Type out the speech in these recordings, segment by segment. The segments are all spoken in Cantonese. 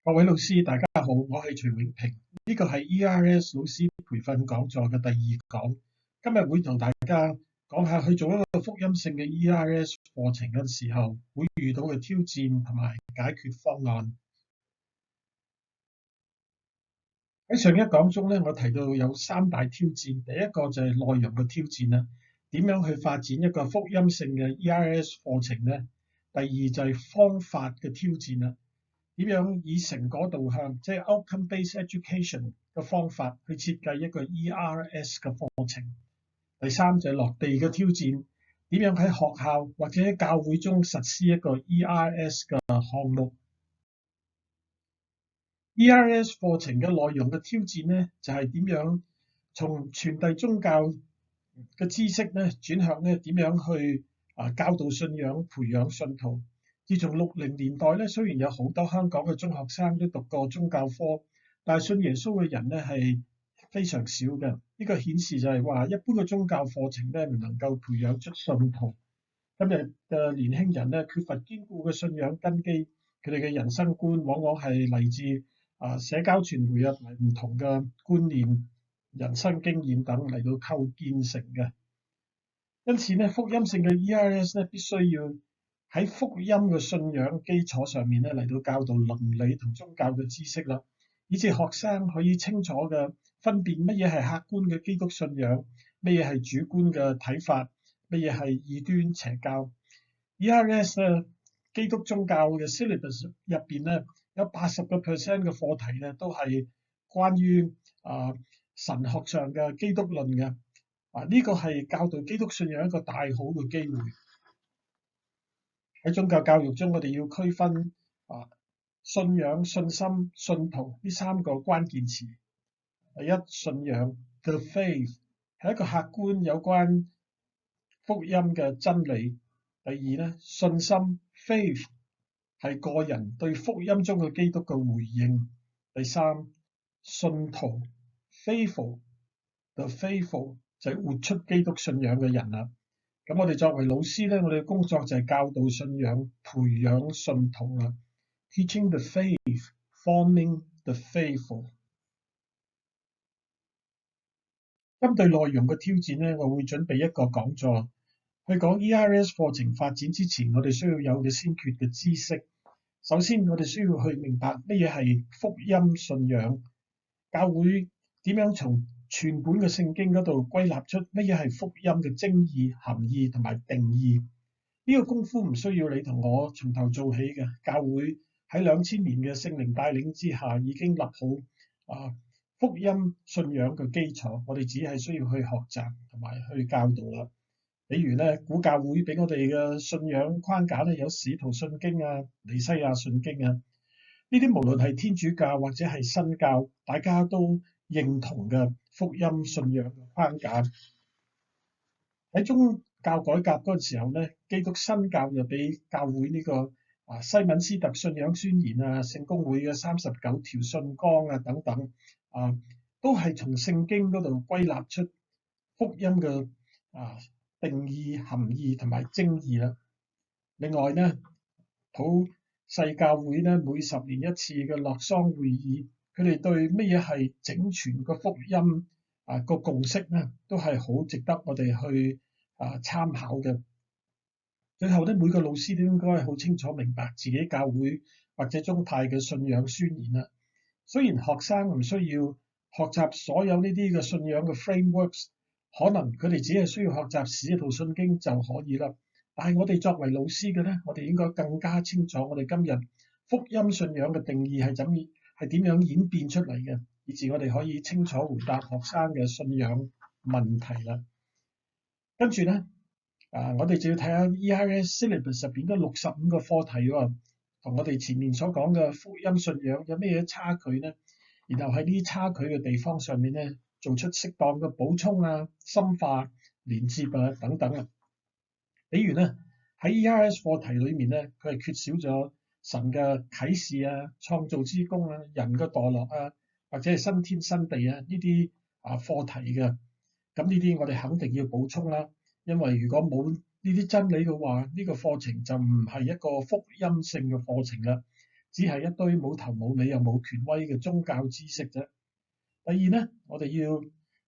各位老師，大家好，我係徐永平，呢個係 ERS 老師培訓講座嘅第二講。今日會同大家講下去做一個福音性嘅 ERS 課程嘅時候，會遇到嘅挑戰同埋解決方案。喺上一講中咧，我提到有三大挑戰，第一個就係內容嘅挑戰啦，點樣去發展一個福音性嘅 ERS 課程呢？第二就係方法嘅挑戰啦。點樣以成果導向，即係 outcome-based education 嘅方法去設計一個 ERS 嘅課程。第三就係落地嘅挑戰，點樣喺學校或者喺教會中實施一個 ERS 嘅項目。ERS 課程嘅內容嘅挑戰呢，就係點樣從傳遞宗教嘅知識呢，轉向呢點樣去教導信仰、培養信徒。自從60年代咧，雖然有好多香港嘅中學生都讀過宗教科，但係信耶穌嘅人咧係非常少嘅。呢個顯示就係話，一般嘅宗教課程咧唔能夠培養出信徒。今日嘅年輕人咧缺乏堅固嘅信仰根基，佢哋嘅人生觀往往係嚟自社交傳媒同埋唔同嘅觀念、人生經驗等嚟到構建成嘅。因此咧，福音性嘅 ERS 咧必須要喺福音嘅信仰基礎上面咧嚟到教導倫理同宗教嘅知識啦，以致學生可以清楚嘅分辨乜嘢係客觀嘅基督信仰，乜嘢係主觀嘅睇法，乜嘢係異端邪教。ERS 咧基督宗教嘅 syllabus 入邊咧有80% 嘅課題咧都係關於神學上嘅基督論嘅。呢個係教導基督信仰一個大好嘅機會。喺宗教教育中，我哋要區分信仰、信心、信徒呢三個關鍵詞。第一，信仰 the faith 係一個客觀有關福音嘅真理。第二咧，信心 faith 係個人對福音中嘅基督嘅回應。第三，信徒 faithful the faithful 就係活出基督信仰嘅人啦。咁我哋作為老師咧，我哋嘅工作就係教導信仰、培養信徒啦。Teaching the faith, forming the faithful。針對內容嘅挑戰咧，我會準備一個講座去講 ERS 課程發展之前，我哋需要有嘅先決嘅知識。首先，我哋需要去明白乜嘢係福音信仰，教會點樣從全本嘅聖經嗰度歸納出乜嘢係福音嘅精義、含義同埋定義。呢個功夫唔需要你同我從頭做起嘅，教會喺2000年嘅聖靈帶領之下已經立好福音信仰嘅基礎，我哋只係需要去學習同埋去教導啦。比如咧，古教會俾我哋嘅信仰框架咧有使徒信經啊、尼西亞信經啊，呢啲無論係天主教或者係新教，大家都認同嘅福音信仰嘅框架。喺宗教改革嗰陣時候咧，基督新教又俾教會呢個西敏斯特信仰宣言啊、聖公會嘅39條信綱啊等等都係從聖經嗰度歸納出福音嘅定義、含義同埋精義啦。另外咧，普世教會咧每10年一次嘅洛桑會議，佢哋對乜嘢係整全個福音個共識咧，都係好值得我哋去參考嘅。最後咧，每個老師都應該好清楚明白自己教會或者宗派嘅信仰宣言啦。雖然學生唔需要學習所有呢啲嘅信仰嘅 frameworks， 可能佢哋只係需要學習使徒信經就可以啦。但係我哋作為老師嘅咧，我哋應該更加清楚我哋今日福音信仰嘅定義係點樣演變出嚟嘅，以至我哋可以清楚回答學生嘅信仰問題啦。跟住咧，我哋就要睇下 ERS syllabus 入邊嘅65個課題喎，同我哋前面所講嘅福音信仰有咩嘢差距呢？然後喺呢啲差距嘅地方上面咧，做出適當嘅補充啊、深化、連接等等啊。比如咧，喺 ERS 課題裏面咧，佢係缺少咗神嘅啟示啊、創造之功啊、人嘅墮落啊，或者係新天新地啊呢啲課題嘅。咁呢啲我哋肯定要補充啦，因為如果冇呢啲真理嘅話，呢個課程就唔係一個福音性嘅課程啦，只係一堆冇頭冇尾又冇權威嘅宗教知識啫。第二咧，我哋要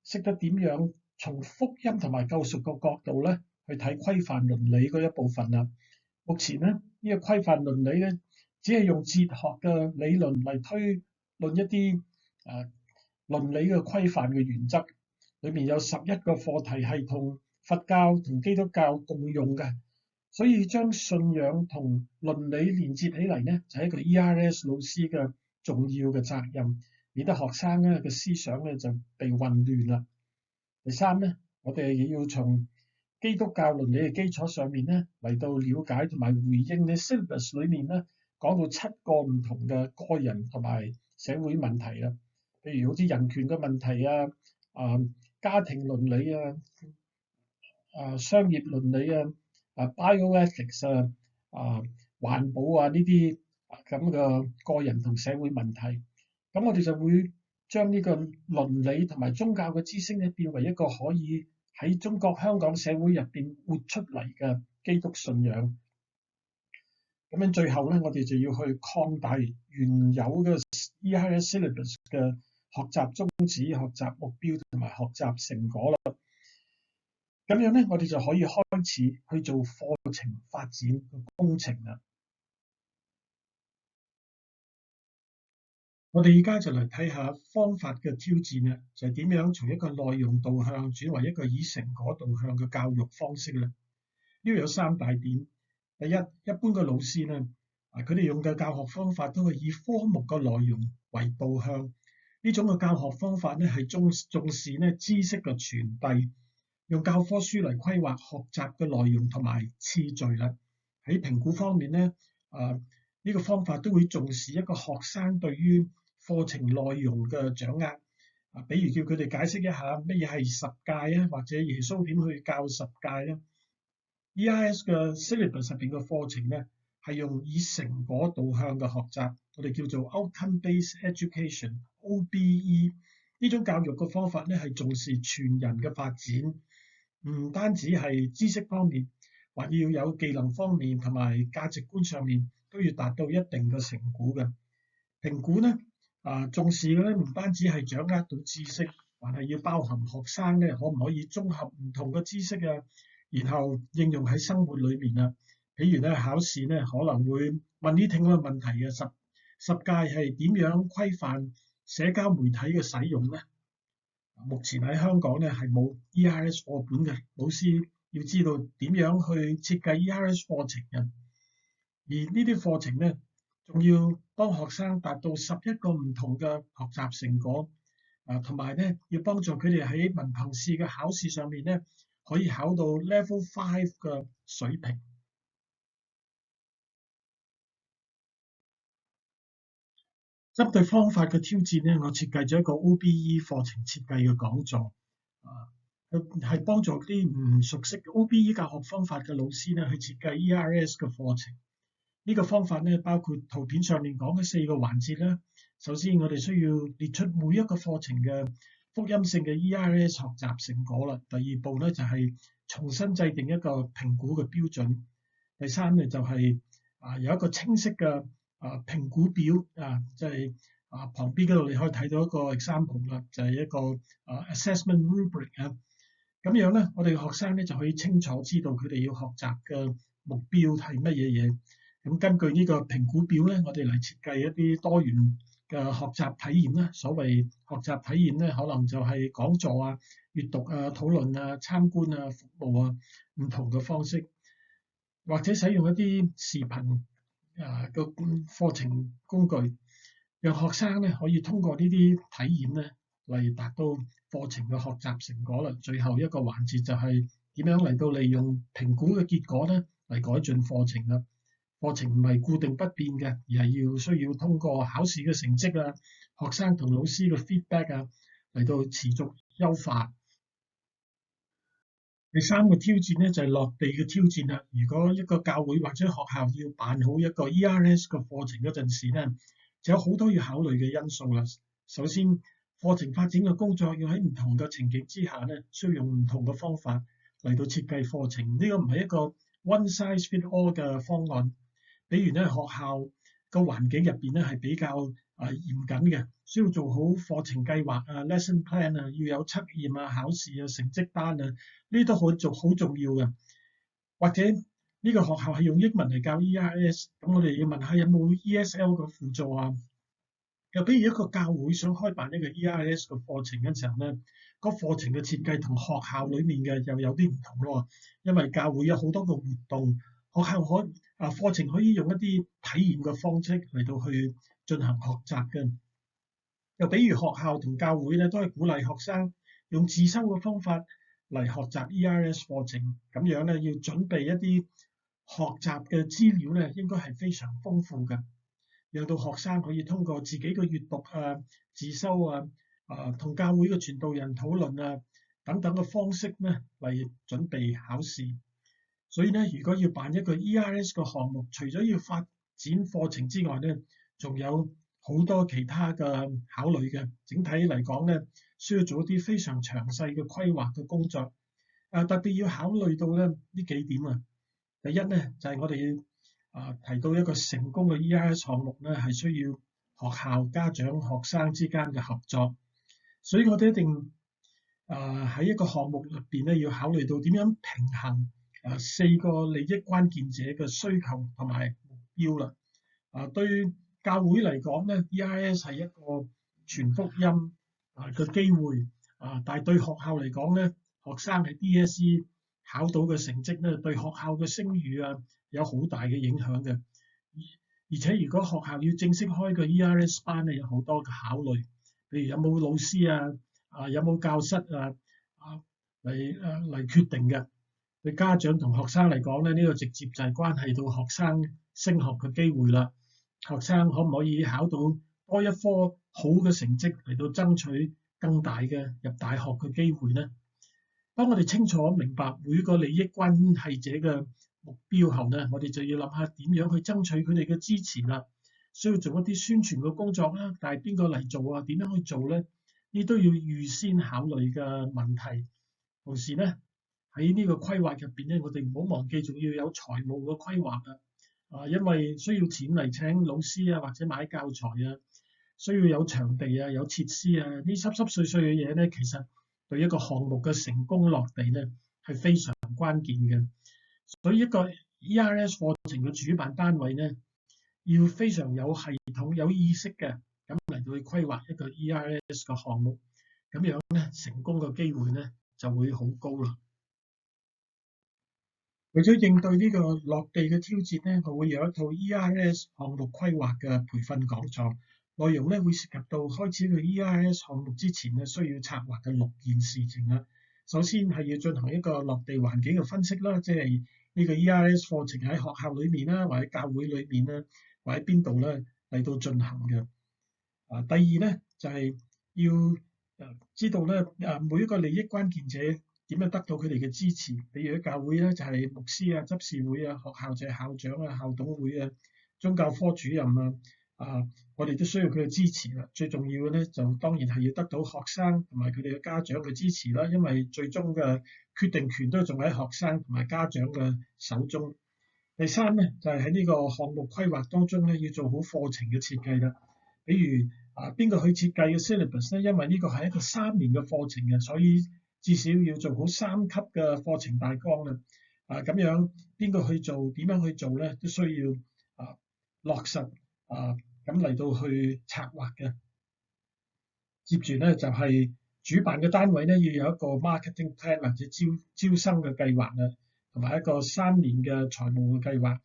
識得點樣從福音同埋救贖個角度咧去睇規範倫理嗰一部分啦。目前咧，呢個規範倫理咧，只係用哲學嘅理論嚟推論一啲倫理嘅規範嘅原則，裏面有11個課題係同佛教同基督教共用嘅，所以將信仰同倫理連結起嚟咧，就係一個 ERS 老師嘅重要嘅責任，免得學生咧嘅思想咧就被混亂啦。第三咧，我哋亦要從基督教倫理嘅基礎上面咧嚟到了解同埋回應你 syllabus 裏面咧講到7個唔同嘅個人同埋社會問題啦，譬如好似人權嘅問題啊、家庭倫理啊、商業倫理啊、bioethics 環保啊呢啲咁嘅個人同社會問題，咁我哋就會將呢個倫理同埋宗教嘅知識咧變為一個可以喺中國香港社會入邊活出嚟嘅基督信仰。咁樣最後咧，我哋就要去擴大原有嘅 ERS syllabus 嘅學習宗旨、學習目標同埋學習成果啦。咁樣咧，我哋就可以開始去做課程發展嘅工程啦。我哋而家就嚟睇下方法嘅挑戰啦，就係點樣從一個內容導向轉為一個以成果導向嘅教育方式咧。呢度有3大點。第一，一般嘅老師咧，佢哋用嘅教學方法都係以科目嘅內容為導向。呢種嘅教學方法咧係重視咧知識嘅傳遞，用教科書嚟規劃學習嘅內容同埋次序啦。喺評估方面咧，呢個方法都會重視一個學生對於課程內容嘅掌握。比如叫佢哋解釋一下乜嘢係十誡啊，或者耶穌點去教十誡咧。ERS 嘅 syllabus 入邊嘅課程咧，係用以成果導向嘅學習，我哋叫做 outcome-based education（OBE）。呢種教育嘅方法咧，係重視全人嘅發展，唔單止係知識方面，還要有技能方面同埋價值觀上面都要達到一定嘅成果嘅。評估咧，重視嘅咧唔單止係掌握到知識，還係要包含學生咧可唔可以綜合唔同嘅知識啊，然後應用喺生活裏面啊。譬如咧考試咧可能會問呢啲咁嘅問題嘅，十誡係點樣規範社交媒體嘅使用咧？目前喺香港咧係冇 ERS 課本嘅，老師要知道點樣去設計 ERS 課程嘅。而呢啲課程咧，仲要幫學生達到11個唔同嘅學習成果，同埋咧要幫助佢哋喺文憑試嘅考試上面咧，可以考到 Level 5嘅水平。針對方法嘅挑戰咧，我設計咗一個 OBE 課程設計嘅講座，係幫助啲唔熟悉 OBE 教學方法嘅老師咧去設計 ERS 嘅課程。呢個方法咧包括圖片上面講嘅4個環節啦。首先，我哋需要列出每一個課程嘅福音性嘅 ERS 學習成果啦。第2步咧就係重新制定一個評估嘅標準。第3咧就係有一個清晰嘅評估表，即係旁邊嗰度你可以睇到一個 example 啦，就係一個assessment rubric 啊。咁樣咧，我哋嘅學生咧就可以清楚知道佢哋要學習嘅目標係乜嘢嘢。咁根據呢個評估表咧，我哋嚟設計一啲多元嘅學習體驗啦。所謂學習體驗咧，可能就係講座啊、閱讀啊、討論啊、參觀啊、服務啊，唔同嘅方式，或者使用一啲視頻嘅課程工具，讓學生咧可以通過呢啲體驗咧嚟達到課程嘅學習成果啦。最後一個環節就係點樣嚟到利用評估嘅結果咧嚟改進課程啦。課程唔係固定不變嘅，而係需要通過考試嘅成績啊、學生同老師嘅 feedback 啊嚟到持續優化。第3個挑戰咧就係落地嘅挑戰啦。如果一個教會或者學校要辦好一個 ERS 嘅課程嗰陣時咧，就有好多要考慮嘅因素啦。首先，課程發展嘅工作要喺唔同嘅情景之下咧，需要用唔同嘅方法嚟到設計課程。呢個唔係一個 one size fit all 嘅方案。比如咧，學校個環境入邊咧係比較嚴謹嘅，需要做好課程計劃啊、lesson plan 啊，要有測驗啊、考試啊、成績單啊，呢啲都好重要嘅。或者呢個學校係用英文嚟教 ERS，咁我哋要問下有冇 ESL 嘅輔助啊？又比如一個教會想開辦一個 ERS 嘅課程嘅時候咧，個課程嘅設計同學校裏面嘅又有啲唔同咯，因為教會有好多個活動，學校課程可以用一啲體驗嘅方式嚟到去進行學習嘅。又比如學校同教會咧都係鼓勵學生用自修嘅方法嚟學習 ERS 課程，咁樣咧要準備一啲學習嘅資料咧，應該係非常豐富嘅，讓到學生可以通過自己嘅閱讀啊、自修啊、同教會嘅傳道人討論啊等等嘅方式咧嚟準備考試。所以咧，如果要辦一個 ERS 嘅項目，除咗要發展課程之外咧，仲有好多其他嘅考慮嘅。整體嚟講咧，需要做一啲非常詳細嘅規劃嘅工作。特別要考慮到咧呢幾點啊。第一咧就係我哋提到一個成功嘅 ERS 項目咧，係需要學校、家長、學生之間嘅合作。所以我哋一定喺一個項目入邊咧，要考慮到點樣平衡4個利益關鍵者嘅需求同埋目標啦。對教會嚟講咧 ，ERS 係一個傳福音嘅機會。但係對學校嚟講咧，學生喺 DSE 考到嘅成績咧，對學校嘅聲譽有好大嘅影響嘅。而且如果學校要正式開個 ERS 班咧，有好多嘅考慮，譬如有冇老師有冇教室嚟決定嘅。對家長同學生嚟講咧，呢個直接就係關係到學生升學嘅機會啦。學生可唔可以考到多一科好嘅成績嚟到爭取更大嘅入大學嘅機會呢？當我哋清楚明白每個利益關係者嘅目標後呢，我哋就要諗下點樣去爭取佢哋嘅支持啦。需要做一啲宣傳嘅工作啦，但係邊個嚟做啊？點樣去做呢？呢都要預先考慮嘅問題。同時呢，喺呢個規劃入邊咧，我哋唔好忘記仲要有財務嘅規劃因為需要錢嚟請老師或者買教材需要有場地有設施呢濕濕碎碎嘅嘢咧，其實對一個項目嘅成功落地咧係非常關鍵嘅。所以一個 ERS 課程嘅主辦單位咧，要非常有系統、有意識嘅咁嚟到去規劃一個 ERS 嘅項目，咁樣咧成功嘅機會咧就會好高啦。為咗應對呢個落地嘅挑戰咧，我會有一套 ERS 項目規劃嘅培訓講座，內容咧會涉及到開始個 ERS 項目之前咧需要策劃嘅6件事情啦。首先係要進行一個落地環境嘅分析啦，即係呢個 ERS 課程喺學校裏面啦，或者教會裏面啦，或者邊度咧嚟到進行嘅。第二咧就係要知道咧每一個利益關鍵者點樣得到佢哋嘅支持。比如喺教會咧就係牧師執事會學校就係校長校董會宗教科主任我哋都需要佢嘅支持啦。最重要嘅咧就當然係要得到學生同埋佢哋嘅家長嘅支持啦，因為最終嘅決定權都仲喺學生同埋家長嘅手中。第三咧就係喺呢個項目規劃當中咧要做好課程嘅設計啦。比如邊個去設計嘅 syllabus 咧？因為呢個係一個3年嘅課程嘅，所以至少要做好3級嘅課程大綱啦。咁樣邊個去做？點樣去做咧？都需要落實咁嚟到去策劃嘅。接住咧就係主辦嘅單位咧要有一個 marketing plan 或者招生嘅計劃同埋一個3年嘅財務嘅計劃。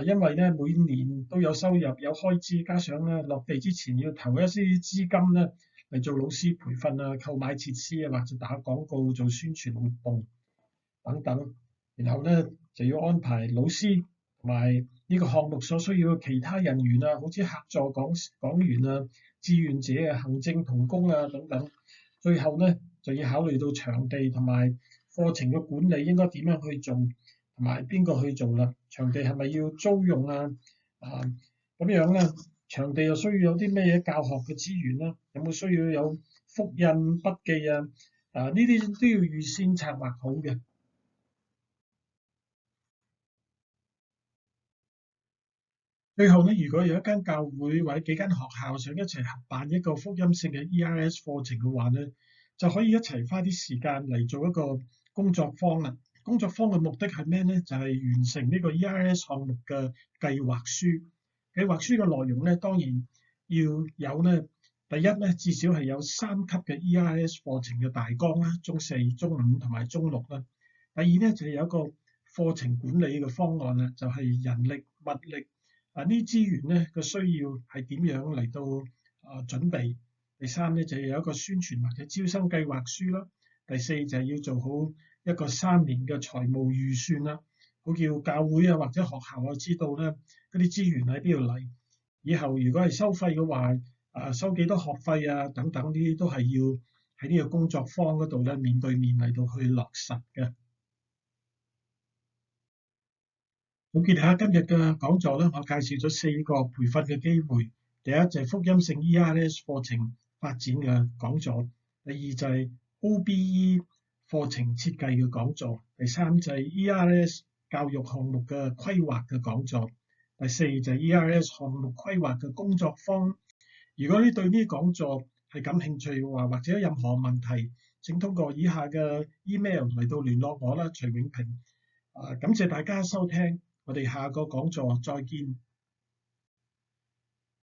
因為咧每年都有收入有開支，加上咧落地之前要投一啲資金咧嚟做老師培訓購買設施或者打廣告做宣傳活動等等。然後咧就要安排老師同埋呢個項目所需要嘅其他人員好似客座講員志願者行政同工等等。最後咧就要考慮到場地同埋課程嘅管理應該點樣去做，同埋邊個去做啦？場地係咪要租用咁樣咧？場地又需要有啲咩嘢教學嘅資源啦？有冇需要有複印筆記呢啲都要預先策劃好嘅。最後咧，如果有一間教會或者幾間學校想一齊合辦一個福音性嘅 ERS 課程嘅話咧，就可以一齊花啲時間嚟做一個工作坊啦。工作坊嘅目的係咩咧？就係完成呢個 ERS 項目嘅計劃書。計劃書嘅內容咧，當然要有咧，第一咧，至少係有3級嘅 ERS 課程嘅大綱啦，中4、中5同埋中6啦。第二咧，就係有一個課程管理嘅方案啦，就係人力、物力呢啲資源咧嘅需要係點樣嚟到準備。第三咧，就係有一個宣傳或者招生計劃書啦。第四就係要做好一個3年嘅財務預算啦，好叫教會啊或者學校知道咧嗰啲資源喺邊度嚟。以後如果係收費嘅話，收幾多學費啊等等，呢啲都係要喺呢個工作坊嗰度咧面對面嚟到去落實嘅。總結下今日嘅講座咧，我介紹咗4個培訓嘅機會。第一就係福音性 ERS 課程發展嘅講座，第二就係 OBE 課程設計嘅講座，第三就係 ERS 教育項目嘅規劃嘅講座，第四就係 ERS 項目規劃嘅工作坊。如果你對呢啲講座係感興趣嘅話，或者有任何問題，請通過以下嘅 email 嚟到聯絡我啦，徐永平。感謝大家收聽，我哋下個講座再見。